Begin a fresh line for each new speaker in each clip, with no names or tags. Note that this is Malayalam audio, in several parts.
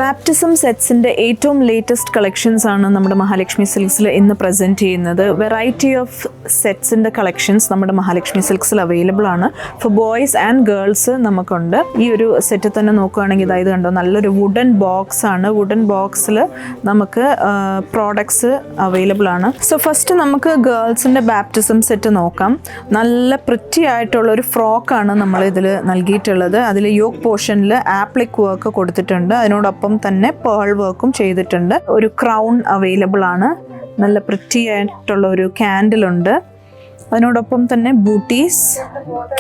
ബാപ്റ്റിസം സെറ്റ്സിൻ്റെ ഏറ്റവും ലേറ്റസ്റ്റ് കളക്ഷൻസ് ആണ് നമ്മുടെ മഹാലക്ഷ്മി സിൽക്സിൽ ഇന്ന് പ്രസൻറ്റ് ചെയ്യുന്നത്. വെറൈറ്റി ഓഫ് സെറ്റ്സിൻ്റെ കളക്ഷൻസ് നമ്മുടെ മഹാലക്ഷ്മി സിൽക്സിൽ അവൈലബിൾ ആണ്. ഫോർ ബോയ്സ് ആൻഡ് ഗേൾസ് നമുക്കുണ്ട്. ഈ ഒരു സെറ്റ് തന്നെ നോക്കുകയാണെങ്കിൽ ഇതായത് കണ്ടോ, നല്ലൊരു വുഡൻ ബോക്സ് ആണ്. വുഡൻ ബോക്സിൽ നമുക്ക് പ്രോഡക്ട്സ് അവൈലബിൾ ആണ്. സോ ഫസ്റ്റ് നമുക്ക് ഗേൾസിൻ്റെ ബാപ്റ്റിസം സെറ്റ് നോക്കാം. നല്ല പ്രിറ്റി ആയിട്ടുള്ളൊരു ഫ്രോക്കാണ് നമ്മൾ ഇതിൽ നൽകിയിട്ടുള്ളത്. അതിൽ യോക്ക് പോർഷനിൽ ആപ്ലിക് വർക്ക് കൊടുത്തിട്ടുണ്ട്. അതിനോടൊപ്പം തന്നെ പേൾ വർക്കും ചെയ്തിട്ടുണ്ട്. ഒരു ക്രൗൺ അവൈലബിൾ ആണ്. നല്ല പ്രിറ്റി ആയിട്ടുള്ള ഒരു ക്യാൻഡിലുണ്ട്. അതിനോടൊപ്പം തന്നെ ബൂട്ടീസ്,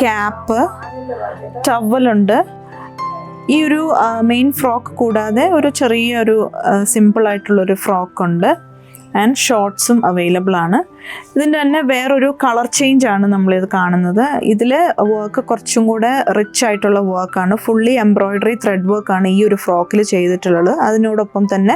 ക്യാപ്പ്, ടവലുണ്ട്. ഈ ഒരു മെയിൻ ഫ്രോക്ക് കൂടാതെ ഒരു ചെറിയൊരു സിമ്പിളായിട്ടുള്ളൊരു ഫ്രോക്കുണ്ട്. ആൻഡ് ഷോർട്ട്സും അവൈലബിൾ ആണ്. ഇതിൻ്റെ തന്നെ വേറൊരു കളർ ചേഞ്ച് ആണ് നമ്മളിത് കാണുന്നത്. ഇതിൽ വർക്ക് കുറച്ചും കൂടെ റിച്ച് ആയിട്ടുള്ള വർക്കാണ്. ഫുള്ളി എംബ്രോയ്ഡറി ത്രെഡ് വർക്കാണ് ഈ ഒരു ഫ്രോക്കിൽ ചെയ്തിട്ടുള്ളത്. അതിനോടൊപ്പം തന്നെ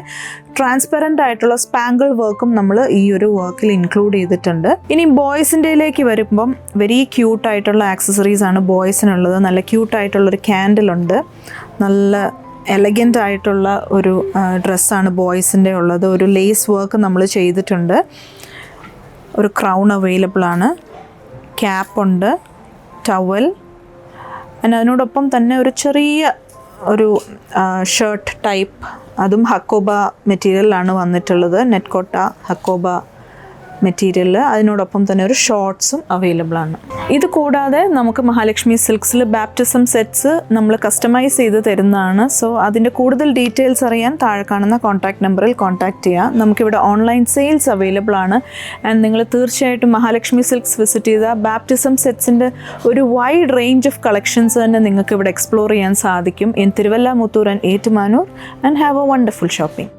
ട്രാൻസ്പെറൻ്റ് ആയിട്ടുള്ള സ്പാങ്കിൾ വർക്കും നമ്മൾ ഈ ഒരു വർക്കിൽ ഇൻക്ലൂഡ് ചെയ്തിട്ടുണ്ട്. ഇനി ബോയ്സിൻ്റെയിലേക്ക് വരുമ്പം വെരി ക്യൂട്ടായിട്ടുള്ള ആക്സസറീസ് ആണ് ബോയ്സിനുള്ളത്. നല്ല ക്യൂട്ടായിട്ടുള്ളൊരു ക്യാൻഡിലുണ്ട്. നല്ല എലഗൻ്റ് ആയിട്ടുള്ള ഒരു ഡ്രസ്സാണ് ബോയ്സിൻ്റെ ഉള്ളത്. ഒരു ലേസ് വർക്ക് നമ്മൾ ചെയ്തിട്ടുണ്ട്. ഒരു ക്രൗൺ അവൈലബിൾ ആണ്. ക്യാപ്പുണ്ട്, ടവൽ. അതിനോടൊപ്പം തന്നെ ഒരു ചെറിയ ഒരു ഷർട്ട് ടൈപ്പ്, അതും ഹക്കോബ മെറ്റീരിയലാണ് വന്നിട്ടുള്ളത്. നെറ്റ് കോട്ട ഹക്കോബ മെറ്റീരിയൽ. അതിനോടൊപ്പം തന്നെ ഒരു ഷോർട്ട്സും അവൈലബിൾ ആണ്. ഇത് കൂടാതെ നമുക്ക് മഹാലക്ഷ്മി സിൽക്സിൽ ബാപ്റ്റിസം സെറ്റ്സ് നമ്മൾ കസ്റ്റമൈസ് ചെയ്ത് തരുന്നതാണ്. സോ അതിൻ്റെ കൂടുതൽ ഡീറ്റെയിൽസ് അറിയാൻ താഴെ കാണുന്ന കോൺടാക്ട് നമ്പറിൽ കോൺടാക്ട് ചെയ്യാം. നമുക്കിവിടെ ഓൺലൈൻ സെയിൽസ് അവൈലബിൾ ആണ്. ആൻഡ് നിങ്ങൾ തീർച്ചയായിട്ടും മഹാലക്ഷ്മി സിൽക്സ് വിസിറ്റ് ചെയ്താൽ ബാപ്റ്റിസം സെറ്റ്സിൻ്റെ ഒരു വൈഡ് റേഞ്ച് ഓഫ് കളക്ഷൻസ് തന്നെ നിങ്ങൾക്ക് ഇവിടെ എക്സ്പ്ലോർ ചെയ്യാൻ സാധിക്കും. In Thiruvalla, Muthoor and Ettumanoor. And have A wonderful shopping.